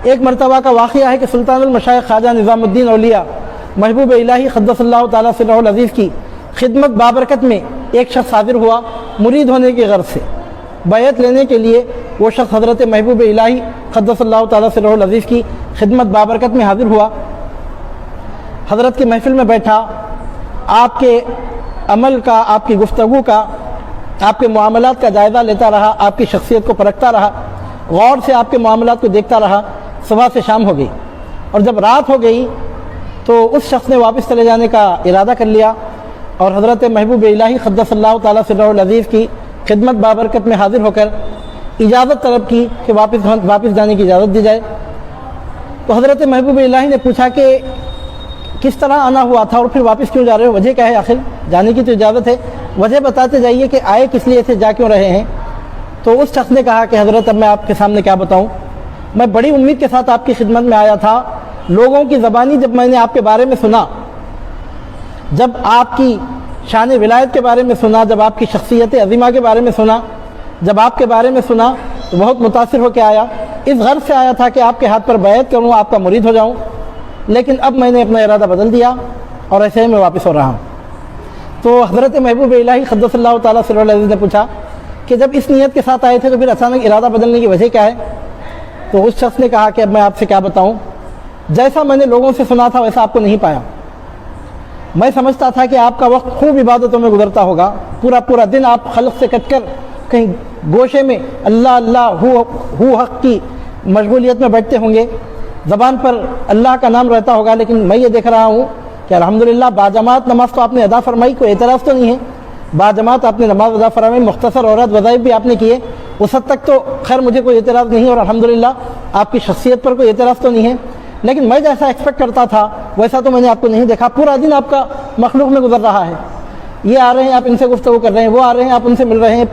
ایک مرتبہ کا واقعہ ہے کہ سلطان المشائخ خواجہ نظام الدین اولیاء محبوب الہی قدس اللہ تعالیٰ سرہ العزیز کی خدمت بابرکت میں ایک شخص حاضر ہوا مرید ہونے کی غرض سے۔ بیعت لینے کے لیے وہ شخص حضرت محبوب الہی قدس اللہ تعالیٰ سرہ العزیز کی خدمت بابرکت میں حاضر ہوا، حضرت کی محفل میں بیٹھا، آپ کے عمل کا، آپ کی گفتگو کا، آپ کے معاملات کا جائزہ لیتا رہا، آپ کی شخصیت کو پرکھتا رہا، غور سے آپ کے معاملات کو دیکھتا رہا۔ صبح سے شام ہو گئی اور جب رات ہو گئی تو اس شخص نے واپس چلے جانے کا ارادہ کر لیا اور حضرت محبوب الہی قدس اللہ تعالیٰ سرہ العزیز کی خدمت بابرکت میں حاضر ہو کر اجازت طلب کی کہ واپس جانے کی اجازت دی جائے۔ تو حضرت محبوب الہی نے پوچھا کہ کس طرح آنا ہوا تھا اور پھر واپس کیوں جا رہے ہو، وجہ کیا ہے؟ آخر جانے کی تو اجازت ہے، وجہ بتاتے جائیے کہ آئے کس لیے تھے، جا کیوں رہے ہیں؟ تو اس شخص نے کہا کہ حضرت اب میں آپ کے سامنے کیا بتاؤں، میں بڑی امید کے ساتھ آپ کی خدمت میں آیا تھا، لوگوں کی زبانی جب میں نے آپ کے بارے میں سنا، جب آپ کی شان ولایت کے بارے میں سنا، جب آپ کی شخصیت عظیمہ کے بارے میں سنا، جب آپ کے بارے میں سنا تو بہت متاثر ہو کے آیا، اس غرض سے آیا تھا کہ آپ کے ہاتھ پر بیعت کروں، آپ کا مرید ہو جاؤں، لیکن اب میں نے اپنا ارادہ بدل دیا اور ایسے ہی میں واپس ہو رہا ہوں۔ تو حضرت محبوب الہی قدس اللہ تعالیٰ سرہ العزیز نے پوچھا کہ جب اس نیت کے ساتھ آئے تھے تو پھر اچانک ارادہ بدلنے کی وجہ کیا ہے؟ تو اس شخص نے کہا کہ اب میں آپ سے کیا بتاؤں، جیسا میں نے لوگوں سے سنا تھا ویسا آپ کو نہیں پایا۔ میں سمجھتا تھا کہ آپ کا وقت خوب عبادتوں میں گزرتا ہوگا، پورا دن آپ خلق سے کٹ کر کہیں گوشے میں اللہ اللہ ہو حق کی مشغولیت میں بیٹھتے ہوں گے، زبان پر اللہ کا نام رہتا ہوگا، لیکن میں یہ دیکھ رہا ہوں کہ الحمدللہ باجماعت نماز تو آپ نے ادا فرمائی، کوئی اعتراض تو نہیں ہے، باجماعت آپ نے نماز ادا فرمائی، مختصر عورت وظائف بھی آپ نے کیے، اس حد تک تو خیر مجھے کوئی اعتراض نہیں ہے، اور الحمدللہ آپ کی شخصیت پر کوئی اعتراض تو نہیں ہے، لیکن میں جیسا ایکسپیکٹ کرتا تھا ویسا تو میں نے آپ کو نہیں دیکھا۔ پورا دن آپ کا مخلوق میں گزر رہا ہے، یہ آ رہے ہیں آپ ان سے گفتگو کر رہے ہیں، وہ آ رہے ہیں آپ ان سے مل رہے ہیں،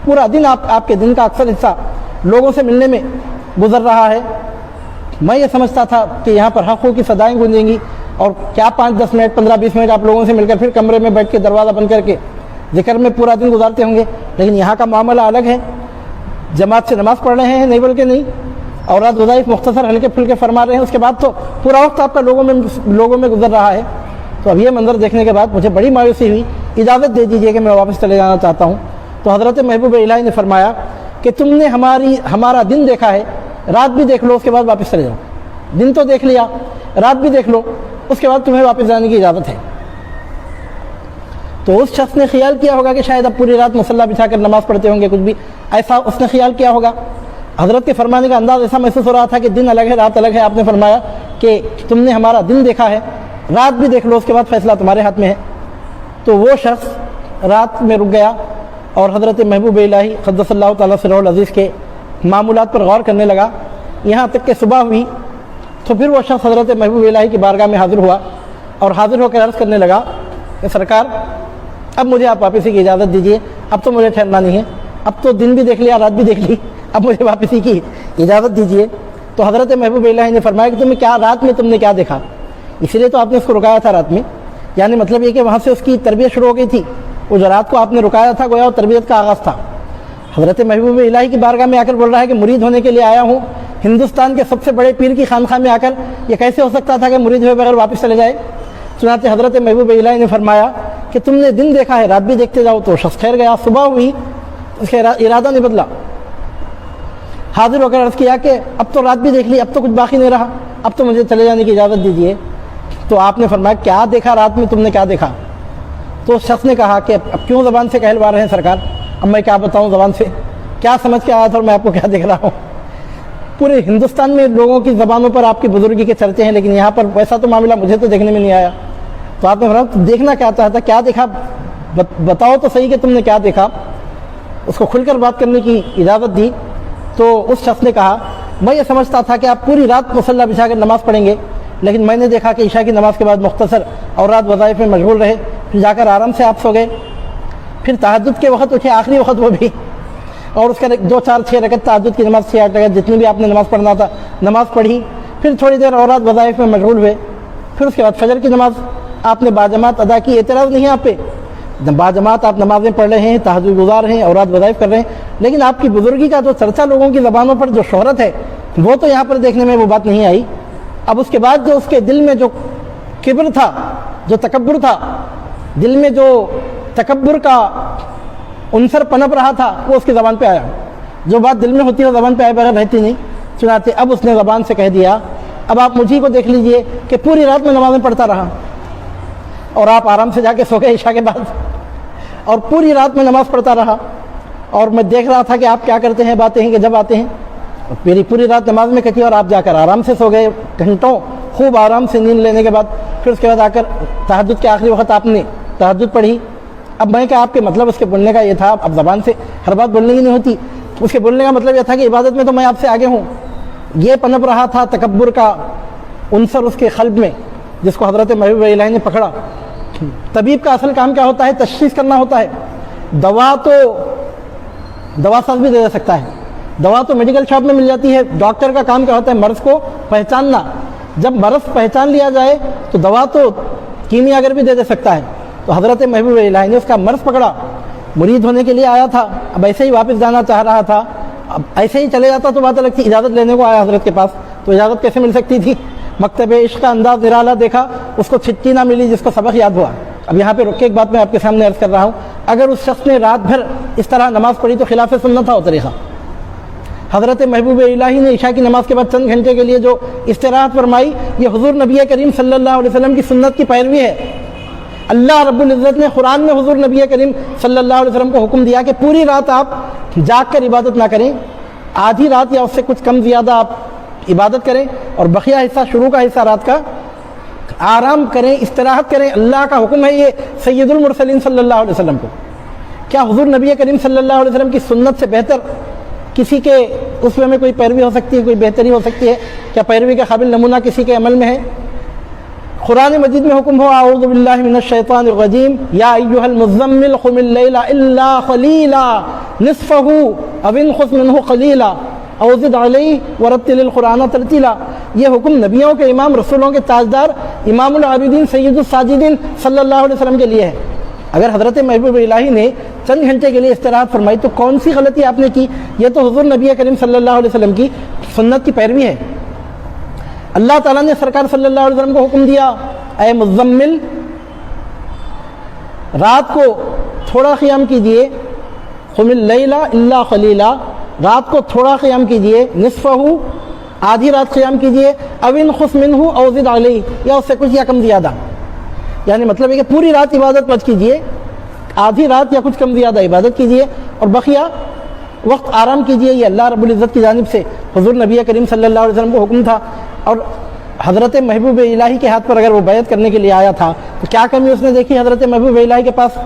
پورا دن آپ کے دن کا اکثر حصہ لوگوں سے ملنے میں گزر رہا ہے۔ میں یہ سمجھتا تھا کہ یہاں پر حقوں کی صدائیں گونجیں گی اور کیا 5-10 منٹ 15-20 منٹ آپ لوگوں سے مل کر پھر کمرے میں بیٹھ کے دروازہ بند کر کے ذکر میں پورا دن گزارتے ہوں گے، لیکن یہاں کا معاملہ الگ ہے، جماعت سے نماز پڑھ رہے ہیں نہیں بلکہ نہیں، اور رات وظائف مختصر ہلکے پھلکے فرما رہے ہیں، اس کے بعد تو پورا وقت آپ کا لوگوں میں گزر رہا ہے۔ تو اب یہ منظر دیکھنے کے بعد مجھے بڑی مایوسی ہوئی، اجازت دے دیجئے کہ میں واپس چلے جانا چاہتا ہوں۔ تو حضرت محبوب الہی نے فرمایا کہ تم نے ہمارا دن دیکھا ہے، رات بھی دیکھ لو، اس کے بعد واپس چلے جاؤ۔ دن تو دیکھ لیا، رات بھی دیکھ لو، اس کے بعد تمہیں واپس جانے کی اجازت ہے۔ تو اس شخص نے خیال کیا ہوگا کہ شاید اب پوری رات مصلی بچھا کر نماز پڑھتے ہوں گے، کچھ بھی ایسا اس نے خیال کیا ہوگا۔ حضرت کے فرمانے کا انداز ایسا محسوس ہو رہا تھا کہ دن الگ ہے رات الگ ہے۔ آپ نے فرمایا کہ تم نے ہمارا دن دیکھا ہے، رات بھی دیکھ لو، اس کے بعد فیصلہ تمہارے ہاتھ میں ہے۔ تو وہ شخص رات میں رک گیا اور حضرت محبوب الہی قدس اللہ تعالیٰ سرہ العزیز کے معمولات پر غور کرنے لگا، یہاں تک کہ صبح ہوئی۔ تو پھر وہ شخص حضرت محبوب الہی کی بارگاہ میں حاضر ہوا اور حاضر ہو کر عرض کرنے لگا کہ سرکار اب مجھے آپ واپسی کی اجازت دیجیے، اب تو مجھے ٹھہرنا نہیں ہے، اب تو دن بھی دیکھ لیا رات بھی دیکھ لی، اب مجھے واپسی کی اجازت دیجیے۔ تو حضرت محبوب الہی نے فرمایا کہ رات میں تم نے کیا دیکھا؟ اسی لیے تو آپ نے اس کو رکایا تھا رات میں، یعنی مطلب یہ کہ وہاں سے اس کی تربیت شروع ہو گئی تھی، وہ جو رات کو آپ نے رکایا تھا گویا وہ تربیت کا آغاز تھا۔ حضرت محبوب الہی کی بارگاہ میں آ کر بول رہا ہے کہ مرید ہونے کے لیے آیا ہوں، ہندوستان کے سب سے بڑے پیر کی خانقاہ میں آ کر یہ کیسے ہو سکتا تھا کہ مرید ہوئے بغیر واپس چلے جائے؟ چنانچہ حضرت محبوب الہی نے فرمایا کہ تم نے دن دیکھا ہے، رات بھی دیکھتے جاؤ۔ تو شخص ٹھہر گیا، صبح ہوئی، اس کا ارادہ نہیں بدلا، حاضر ہو کر عرض کیا کہ اب تو رات بھی دیکھ لی، اب تو کچھ باقی نہیں رہا، اب تو مجھے چلے جانے کی اجازت دیجیے۔ تو آپ نے فرمایا کیا دیکھا رات میں، تم نے کیا دیکھا؟ تو اس شخص نے کہا کہ اب کیوں زبان سے کہلوا رہے ہیں سرکار، اب میں کیا بتاؤں زبان سے، کیا سمجھ کے آیا تھا اور میں آپ کو کیا دیکھ رہا ہوں؟ پورے ہندوستان میں لوگوں کی زبانوں پر آپ کی بزرگی کے چرچے ہیں، لیکن یہاں پر ویسا تو معاملہ مجھے تو دیکھنے میں نہیں آیا۔ تو آپ نے فرمایا دیکھنا کیا چاہتا، کیا دیکھا بتاؤ تو صحیح کہ تم نے کیا دیکھا۔ اس کو کھل کر بات کرنے کی اجازت دی۔ تو اس شخص نے کہا میں یہ سمجھتا تھا کہ آپ پوری رات مصلی بچھا کر نماز پڑھیں گے، لیکن میں نے دیکھا کہ عشاء کی نماز کے بعد مختصر اور رات وظائف میں مشغول رہے، پھر جا کر آرام سے آپ سو گئے، پھر تہجد کے وقت اٹھے، آخری وقت وہ بھی، اور اس کا 2 4 6 رکعت تہجد کی نماز 6 8 رکعت جتنی بھی آپ نے نماز پڑھنا تھا نماز پڑھی، پھر تھوڑی دیر اور رات وظائف میں مشغول ہوئے، پھر اس کے بعد فجر کی نماز آپ نے باجماعت ادا کی۔ اعتراض نہیں ہے آپ پہ، باجماعت آپ نمازیں پڑھ رہے ہیں، تہجد گزار ہیں اور رات وظائف کر رہے ہیں، لیکن آپ کی بزرگی کا جو چرچا لوگوں کی زبانوں پر جو شہرت ہے وہ تو یہاں پر دیکھنے میں وہ بات نہیں آئی. اب اس کے بعد جو اس کے دل میں جو کبر تھا, جو تکبر تھا, دل میں جو تکبر کا عنصر پنپ رہا تھا, وہ اس کی زبان پہ آیا. جو بات دل میں ہوتی ہے زبان پہ آئے بغیر رہتی نہیں. چنانچہ اب اس نے زبان سے کہہ دیا, اب آپ مجھے کو دیکھ لیجئے کہ پوری رات میں نمازیں پڑھتا رہا اور آپ آرام سے جا کے سو گئے عشاء کے بعد, اور پوری رات میں نماز پڑھتا رہا, اور میں دیکھ رہا تھا کہ آپ کیا کرتے ہیں, باتیں ہیں کہ جب آتے ہیں میری پوری رات نماز میں کٹی اور آپ جا کر آرام سے سو گئے گھنٹوں خوب آرام سے نیند لینے کے بعد. پھر اس کے بعد آ کر تہجد کے آخری وقت آپ نے تہجد پڑھی. اب میں کہ آپ کے مطلب اس کے بولنے کا یہ تھا, اب زبان سے ہر بات بولنے کی نہیں ہوتی, اس کے بولنے کا مطلب یہ تھا کہ عبادت میں تو میں آپ سے آگے ہوں. یہ پنپ رہا تھا تکبر کا عنصر اس کے قلب میں, جس کو حضرت محبوب الہی نے پکڑا. طبیب کا اصل کام کیا ہوتا ہے؟ تشخیص کرنا ہوتا ہے. دوا تو دوا ساز بھی دے سکتا ہے, دوا تو میڈیکل شاپ میں مل جاتی ہے. ڈاکٹر کا کام کیا ہوتا ہے؟ مرض کو پہچاننا. جب مرض پہچان لیا جائے تو دوا تو کیمیاگر بھی دے سکتا ہے. تو حضرت محبوب الہی نے اس کا مرض پکڑا, مرید ہونے کے لیے آیا تھا, اب ایسے ہی واپس جانا چاہ رہا تھا. اب ایسے ہی چلے جاتا تو بات الگ تھی, اجازت لینے کو آیا حضرت کے پاس, تو اجازت کیسے مل سکتی تھی؟ مکتب عشق کا انداز نرالا دیکھا, اس کو چھٹی نہ ملی جس کو سبق یاد ہوا. اب یہاں پہ رک کے ایک بات میں آپ کے سامنے عرض کر رہا ہوں, اگر اس شخص نے رات بھر اس طرح نماز پڑھی تو خلاف سنت تھا وہ طریقہ. حضرت محبوب الہی نے عشاء کی نماز کے بعد چند گھنٹے کے لیے جو استراحت فرمائی, یہ حضور نبی کریم صلی اللہ علیہ وسلم کی سنت کی پیروی ہے. اللہ رب العزت نے قرآن میں حضور نبی کریم صلی اللہ علیہ وسلم کو حکم دیا کہ پوری رات آپ جاگ کر عبادت نہ کریں, آدھی رات یا اس سے کچھ کم زیادہ آپ عبادت کریں, اور بقیہ حصہ, شروع کا حصہ رات کا آرام کریں, استراحت کریں. اللہ کا حکم ہے یہ سید المرسلین صلی اللہ علیہ وسلم کو. کیا حضور نبی کریم صلی اللہ علیہ وسلم کی سنت سے بہتر کسی کے اس میں کوئی پیروی ہو سکتی ہے, کوئی بہتری ہو سکتی ہے؟ کیا پیروی کا قابل نمونہ کسی کے عمل میں ہے؟ قرآن مجید میں حکم ہو, اعوذ باللہ من الشیطان الرجیم, یا ایھا المزمل قم اللیل الا قلیلا نصفہ او انقص منہ قلیلا او زد علیہ ورتل القرآن ترتیلا. یہ حکم نبیوں کے امام, رسولوں کے تاجدار, امام العابدین, سید الساجدین صلی اللہ علیہ وسلم کے لیے ہے. اگر حضرت محبوب الہی نے چند گھنٹے کے لیے استراحت فرمائی تو کون سی غلطی آپ نے کی؟ یہ تو حضور نبی کریم صلی اللہ علیہ وسلم کی سنت کی پیروی ہے. اللہ تعالیٰ نے سرکار صلی اللہ علیہ وسلم کو حکم دیا, اے مزمل رات کو تھوڑا قیام کیجئے, قم اللیل الا قلیلا, رات کو تھوڑا قیام کیجئے, نصفہ آدھی رات قیام کیجئے, او انقص منہ او زد علیہ, یا اس سے کچھ یا کم زیادہ. یعنی مطلب ہے کہ پوری رات عبادت مت کیجئے, آدھی رات یا کچھ کم زیادہ عبادت کیجئے, اور بقیہ وقت آرام کیجئے. یہ اللہ رب العزت کی جانب سے حضور نبی کریم صلی اللہ علیہ وسلم کو حکم تھا. اور حضرت محبوب الہی کے ہاتھ پر اگر وہ بیعت کرنے کے لیے آیا تھا تو کیا کمی اس نے دیکھی؟ حضرت محبوب الہی کے پاس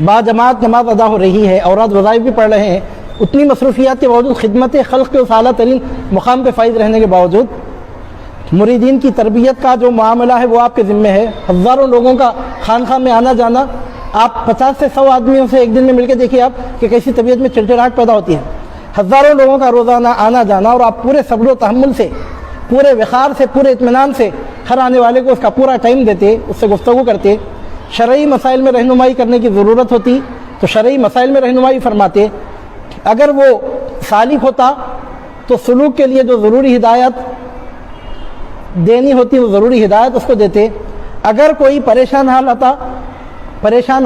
با جماعت نماز ادا ہو رہی ہے, اوراد وظائف بھی پڑھ رہے ہیں, اتنی مصروفیات کے باوجود, خدمت خلق کے اس اعلیٰ ترین مقام پہ فائز رہنے کے باوجود, مریدین کی تربیت کا جو معاملہ ہے وہ آپ کے ذمہ ہے. ہزاروں لوگوں کا خانقاہ میں آنا جانا, آپ 50 سے 100 آدمیوں سے ایک دن میں مل کے دیکھیے آپ کہ کیسی طبیعت میں چڑچڑاہٹ پیدا ہوتی ہے. ہزاروں لوگوں کا روزانہ آنا جانا, اور آپ پورے صبر و تحمل سے, پورے وقار سے, پورے اطمینان سے ہر آنے والے کو اس کا پورا ٹائم دیتے, اس سے گفتگو کرتے. شرعی مسائل میں رہنمائی کرنے کی ضرورت ہوتی تو شرعی مسائل میں رہنمائی فرماتے. اگر وہ سالک ہوتا تو سلوک کے لیے جو ضروری ہدایت دینی ہوتی وہ ضروری ہدایت اس کو دیتے. اگر کوئی پریشان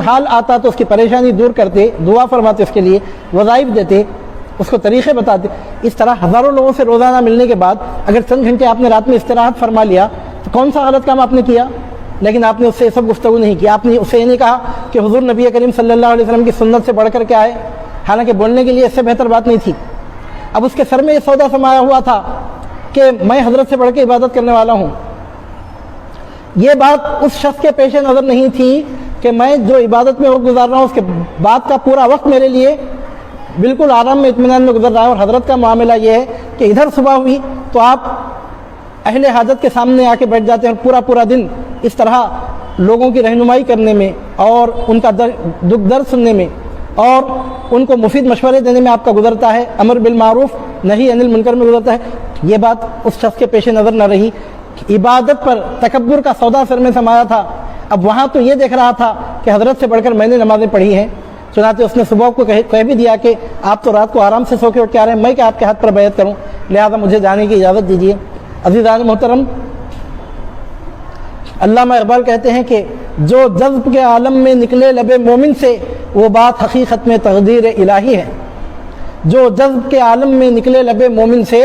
حال آتا تو اس کی پریشانی دور کرتے, دعا فرماتے, اس کے لیے وظائف دیتے, اس کو طریقے بتاتے. اس طرح ہزاروں لوگوں سے روزانہ ملنے کے بعد اگر چند گھنٹے آپ نے رات میں استراحت فرما لیا تو کون سا غلط کام آپ نے کیا؟ لیکن آپ نے اس سے یہ سب گفتگو نہیں کی. آپ نے اس سے یہ نہیں کہا کہ حضور نبی کریم صلی اللہ علیہ وسلم کی سنت سے بڑھ کر کیا ہے, حالانکہ بولنے کے لیے اس سے بہتر بات نہیں تھی. اب اس کے سر میں یہ سودا سمایا ہوا تھا کہ میں حضرت سے بڑھ کے عبادت کرنے والا ہوں. یہ بات اس شخص کے پیش نظر نہیں تھی کہ میں جو عبادت میں وقت گزار رہا ہوں اس کے بعد کا پورا وقت میرے لیے بالکل آرام میں, اطمینان میں گزر رہا ہے. اور حضرت کا معاملہ یہ ہے کہ ادھر صبح ہوئی تو آپ اہل حاجت کے سامنے آ کے بیٹھ جاتے ہیں, اور پورا دن اس طرح لوگوں کی رہنمائی کرنے میں, اور ان کا دکھ درد سننے میں, اور ان کو مفید مشورے دینے میں آپ کا گزرتا ہے, امر بالمعروف نہی عن المنکر میں گزرتا ہے. یہ بات اس شخص کے پیش نظر نہ رہی. عبادت پر تکبر کا سودا سر میں سمایا تھا. اب وہاں تو یہ دیکھ رہا تھا کہ حضرت سے بڑھ کر میں نے نمازیں پڑھی ہیں, چنانچہ اس نے صبح کو کہہ بھی دیا کہ آپ تو رات کو آرام سے سو کے اٹھ کے آ رہے ہیں, میں کہ آپ کے ہاتھ پر بیعت کروں. لہذا مجھے جانے کی اجازت دیجیے۔ عزیزان محترم، علامہ اقبال کہتے ہیں کہ جو جذب کے عالم میں نکلے لب مومن سے وہ بات حقیقت میں تقدیر الہی ہے۔ جو جذب کے عالم میں نکلے لب مومن سے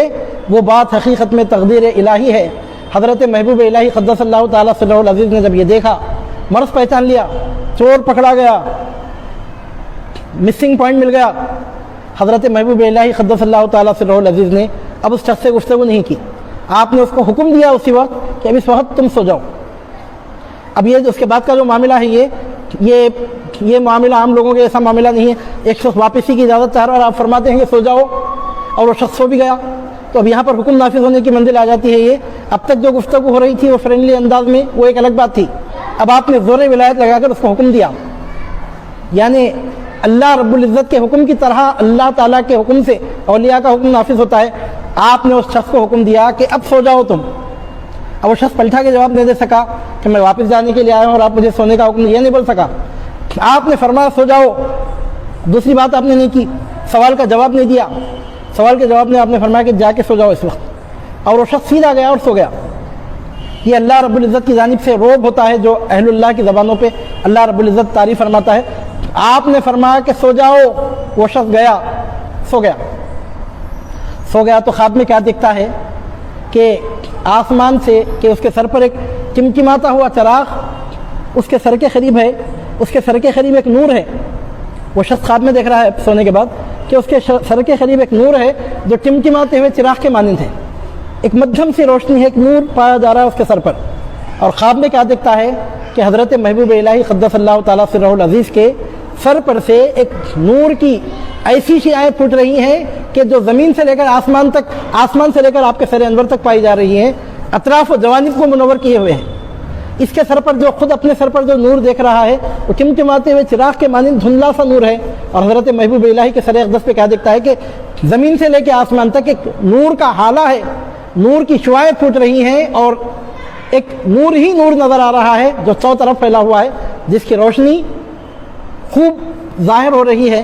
وہ بات حقیقت میں تقدیر الہی ہے۔ حضرت محبوب الہی قدس اللہ تعالیٰ سرہ العزیز نے جب یہ دیکھا، مرض پہچان لیا، چور پکڑا گیا، مسنگ پوائنٹ مل گیا، حضرت محبوب الہی قدس اللہ تعالیٰ سرہ العزیز نے اب اس شخص سے گفتگو نہیں کی۔ آپ نے اس کو حکم دیا اسی وقت کہ اب اس وقت تم سو جاؤ۔ اب یہ اس کے بعد کا جو معاملہ ہے یہ معاملہ عام لوگوں کے ایسا معاملہ نہیں ہے۔ ایک شخص واپسی کی اجازت چاہ رہا اور آپ فرماتے ہیں کہ سو جاؤ، اور وہ شخص سو بھی گیا، تو اب یہاں پر حکم نافذ ہونے کی منزل آ جاتی ہے۔ یہ اب تک جو گفتگو ہو رہی تھی وہ فرینڈلی انداز میں، وہ ایک الگ بات تھی۔ اب آپ نے زور ولایت لگا کر اس کو حکم دیا، یعنی اللہ رب العزت کے حکم کی طرح اللہ تعالیٰ کے حکم سے اولیاء کا حکم نافذ ہوتا ہے۔ آپ نے اس شخص کو حکم دیا کہ اب سو جاؤ تم۔ اب وہ شخص پلٹا کے جواب نہیں دے سکا کہ میں واپس جانے کے لیے آیا ہوں اور آپ مجھے سونے کا حکم، یہ نہیں بول سکا۔ آپ نے فرمایا سو جاؤ۔ دوسری بات آپ نے نہیں کی، سوال کا جواب نہیں دیا۔ سوال کے جواب میں آپ نے فرمایا کہ جا کے سو جاؤ اس وقت، اور وہ شخص سیدھا گیا اور سو گیا۔ یہ اللہ رب العزت کی جانب سے روب ہوتا ہے جو اہل اللہ کی زبانوں پہ اللہ رب العزت تعریف فرماتا ہے۔ آپ نے فرمایا کہ سو جاؤ، وہ شخص گیا، سو گیا تو خواب میں کیا دکھتا ہے کہ آسمان سے کہ اس کے سر پر ایک چمچماتا ہوا چراغ اس کے سر کے قریب ہے، اس کے سر کے قریب ایک نور ہے۔ وہ شخص خواب میں دیکھ رہا ہے سونے کے بعد کہ اس کے سر کے قریب ایک نور ہے جو چمچماتے ہوئے چراغ کے مانند ہے، ایک مدھم سی روشنی ہے، ایک نور پایا جا رہا ہے اس کے سر پر۔ اور خواب میں کیا دیکھتا ہے کہ حضرت محبوب الہی قدس اللہ تعالیٰ سرہ العزیز کے سر پر سے ایک نور کی ایسی شعاعیں پھوٹ رہی ہیں کہ جو زمین سے لے کر آسمان تک، آسمان سے لے کر آپ کے سر انور تک پائی جا رہی ہیں، اطراف و جوانب کو منور کیے ہوئے ہیں۔ اس کے سر پر جو خود اپنے سر پر جو نور دیکھ رہا ہے وہ چمچماتے ہوئے چراغ کے مانند دھندلا سا نور ہے۔ اور حضرت محبوب الہی کے سر اقدس پہ کیا دیکھتا ہے کہ زمین سے لے کے آسمان تک ایک نور کا حالہ ہے، نور کی شعاعیں پھوٹ رہی ہیں اور ایک نور ہی نور نظر آ رہا ہے جو چاروں طرف پھیلا ہوا ہے، جس کی روشنی خوب ظاہر ہو رہی ہے۔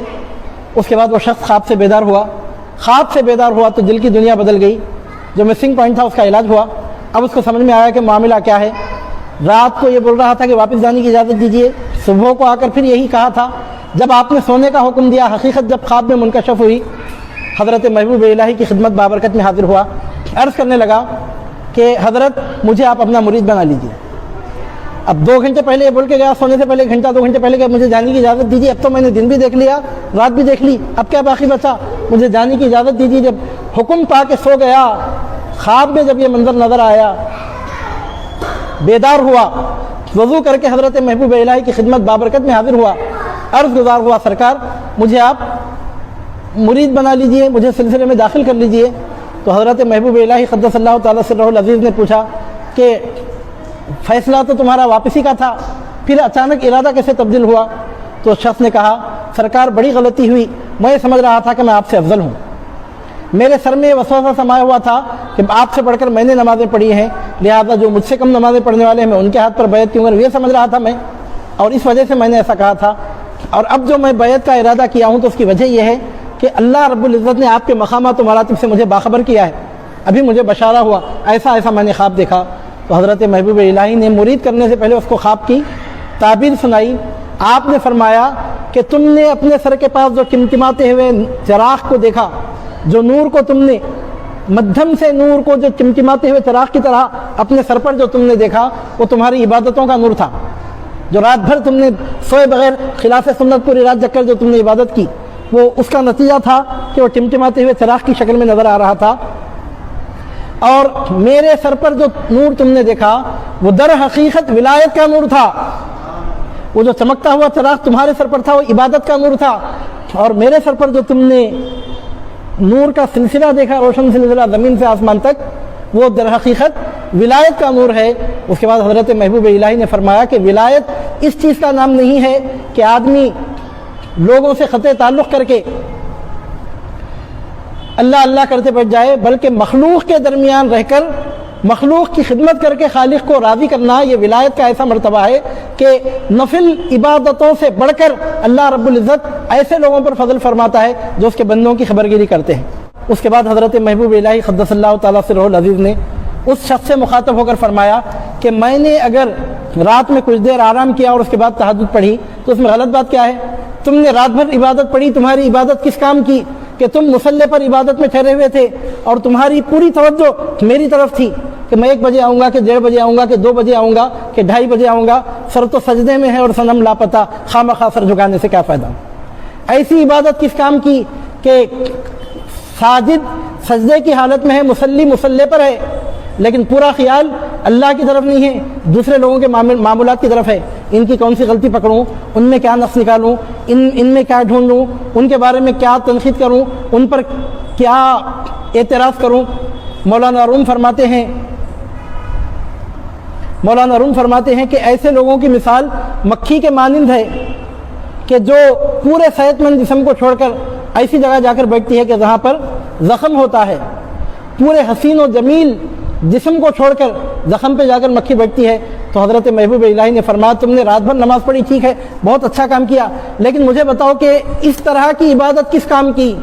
اس کے بعد وہ شخص خواب سے بیدار ہوا تو دل کی دنیا بدل گئی۔ جو مسنگ پوائنٹ تھا اس کا علاج ہوا۔ اب اس کو سمجھ میں آیا کہ معاملہ کیا ہے۔ رات کو یہ بول رہا تھا کہ واپس جانے کی اجازت دیجیے، صبح کو آ کر پھر یہی کہا تھا۔ جب آپ نے سونے کا حکم دیا، حقیقت جب خواب میں منکشف ہوئی، حضرت محبوب الہی کی خدمت بابرکت میں حاضر ہوا، عرض کرنے لگا کہ حضرت مجھے آپ اپنا مرید بنا لیجیے۔ اب 2 گھنٹے پہلے یہ بول کے گیا، سونے سے پہلے گھنٹہ 2 گھنٹے پہلے کہ مجھے جانے کی اجازت دیجیے۔ اب تو میں نے دن بھی دیکھ لیا، رات بھی دیکھ لی، اب کیا باقی بچا؟ مجھے جانے کی اجازت دیجیے۔ جب حکم پا کے سو گیا، خواب میں جب یہ منظر نظر آیا، بیدار ہوا، وضو کر کے حضرت محبوب الہی کی خدمت بابرکت میں حاضر ہوا، عرض گزار ہوا سرکار مجھے آپ مرید بنا لیجئے، مجھے سلسلے میں داخل کر لیجئے۔ تو حضرت محبوب الہی قدس اللہ تعالیٰ سرہ العزیز نے پوچھا کہ فیصلہ تو تمہارا واپسی کا تھا، پھر اچانک ارادہ کیسے تبدیل ہوا؟ تو شخص نے کہا سرکار بڑی غلطی ہوئی، میں یہ سمجھ رہا تھا کہ میں آپ سے افضل ہوں، میرے سر میں یہ وسوسہ سمایا ہوا تھا کہ آپ سے پڑھ کر میں نے نمازیں پڑھی ہیں، لہذا جو مجھ سے کم نمازیں پڑھنے والے ہیں میں ان کے ہاتھ پر بیعت کیوں کروں، یہ سمجھ رہا تھا میں، اور اس وجہ سے میں نے ایسا کہا تھا۔ اور اب جو میں بیعت کا ارادہ کیا ہوں تو اس کی وجہ یہ ہے کہ اللہ رب العزت نے آپ کے مقامات و مراتب سے مجھے باخبر کیا ہے، ابھی مجھے بشارہ ہوا، ایسا میں نے خواب دیکھا۔ تو حضرت محبوب الہی نے مرید کرنے سے پہلے اس کو خواب کی تعبیر سنائی۔ آپ نے فرمایا کہ تم نے اپنے سر کے پاس جو چمچماتے ہوئے چراغ کو دیکھا، جو نور کو تم نے مدھم سے نور کو جو چمچماتے ہوئے چراغ کی طرح اپنے سر پر جو تم نے دیکھا، وہ تمہاری عبادتوں کا نور تھا۔ جو رات بھر تم نے سوئے بغیر خلاف سنت پوری رات جگ کر جو تم نے عبادت کی، وہ اس کا نتیجہ تھا کہ وہ چمچماتے ہوئے چراغ کی شکل میں نظر آ رہا تھا۔ اور میرے سر پر جو نور تم نے دیکھا وہ در حقیقت ولایت کا نور تھا، وہ جو چمکتا ہوا چراغ تمہارے سر پر تھا وہ عبادت کا نور تھا، اور میرے سر پر جو تم نے نور کا سلسلہ دیکھا، روشن سلسلہ زمین سے آسمان تک، وہ در حقیقت ولایت کا نور ہے۔ اس کے بعد حضرت محبوب الہی نے فرمایا کہ ولایت اس چیز کا نام نہیں ہے کہ آدمی لوگوں سے قطع تعلق کر کے اللہ اللہ کرتے بیٹھ جائے، بلکہ مخلوق کے درمیان رہ کر مخلوق کی خدمت کر کے خالق کو راضی کرنا، یہ ولایت کا ایسا مرتبہ ہے کہ نفل عبادتوں سے بڑھ کر اللہ رب العزت ایسے لوگوں پر فضل فرماتا ہے جو اس کے بندوں کی خبرگیری کرتے ہیں۔ اس کے بعد حضرت محبوب الہی قدس اللہ تعالیٰ سرہ العزیز نے اس شخص سے مخاطب ہو کر فرمایا کہ میں نے اگر رات میں کچھ دیر آرام کیا اور اس کے بعد تہجد پڑھی تو اس میں غلط بات کیا ہے؟ تم نے رات بھر عبادت پڑھی، تمہاری عبادت کس کام کی کہ تم مصلی پر عبادت میں ٹھہرے ہوئے تھے اور تمہاری پوری توجہ میری طرف تھی کہ میں 1 بجے آؤں گا کہ 1:30 بجے آؤں گا کہ 2 بجے آؤں گا کہ 2:30 بجے آؤں گا، سر تو سجدے میں ہے اور صنم لاپتہ، خامخواہ سر جھکانے سے کیا فائدہ؟ ایسی عبادت کس کام کی کہ ساجد سجدے کی حالت میں ہے، مصلی مصلی پر ہے، لیکن پورا خیال اللہ کی طرف نہیں ہے، دوسرے لوگوں کے معاملات کی طرف ہے۔ ان کی کون سی غلطی پکڑوں، ان میں کیا نقص نکالوں، ان میں کیا ڈھونڈوں، ان کے بارے میں کیا تنقید کروں، ان پر کیا اعتراض کروں۔ مولانا روم فرماتے ہیں کہ ایسے لوگوں کی مثال مکھی کے مانند ہے کہ جو پورے صحت مند جسم کو چھوڑ کر ایسی جگہ جا کر بیٹھتی ہے کہ جہاں پر زخم ہوتا ہے، پورے حسین و جمیل جسم کو چھوڑ کر زخم پہ جا کر مکھی بیٹھتی ہے۔ تو حضرت محبوب الہی نے فرمایا تم نے رات بھر نماز پڑھی، ٹھیک ہے، بہت اچھا کام کیا، لیکن مجھے بتاؤ کہ اس طرح کی عبادت کس کام کی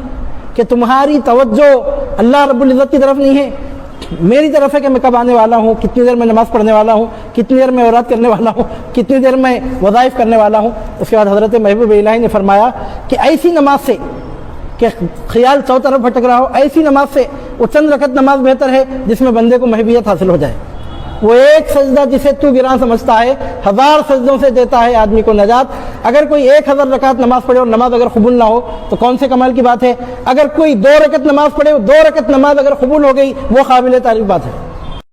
کہ تمہاری توجہ اللہ رب العزت کی طرف نہیں ہے، میری طرف ہے کہ میں کب آنے والا ہوں، کتنی دیر میں نماز پڑھنے والا ہوں، کتنی دیر میں اوراد کرنے والا ہوں، کتنی دیر میں وظائف کرنے والا ہوں۔ اس کے بعد حضرت محبوب الہی نے فرمایا کہ ایسی نماز سے کہ خیال چو طرف بھٹک رہا ہو، ایسی نماز سے وہ چند رکعت نماز بہتر ہے جس میں بندے کو محبوبیت حاصل ہو جائے۔ وہ ایک سجدہ جسے تو گراں سمجھتا ہے 1000 سجدوں سے دیتا ہے آدمی کو نجات۔ اگر کوئی 1000 رکعت نماز پڑھے اور نماز اگر قبول نہ ہو تو کون سے کمال کی بات ہے؟ اگر کوئی 2 رکعت نماز پڑھے، 2 رکعت نماز اگر قبول ہو گئی وہ قابل تعریف بات ہے۔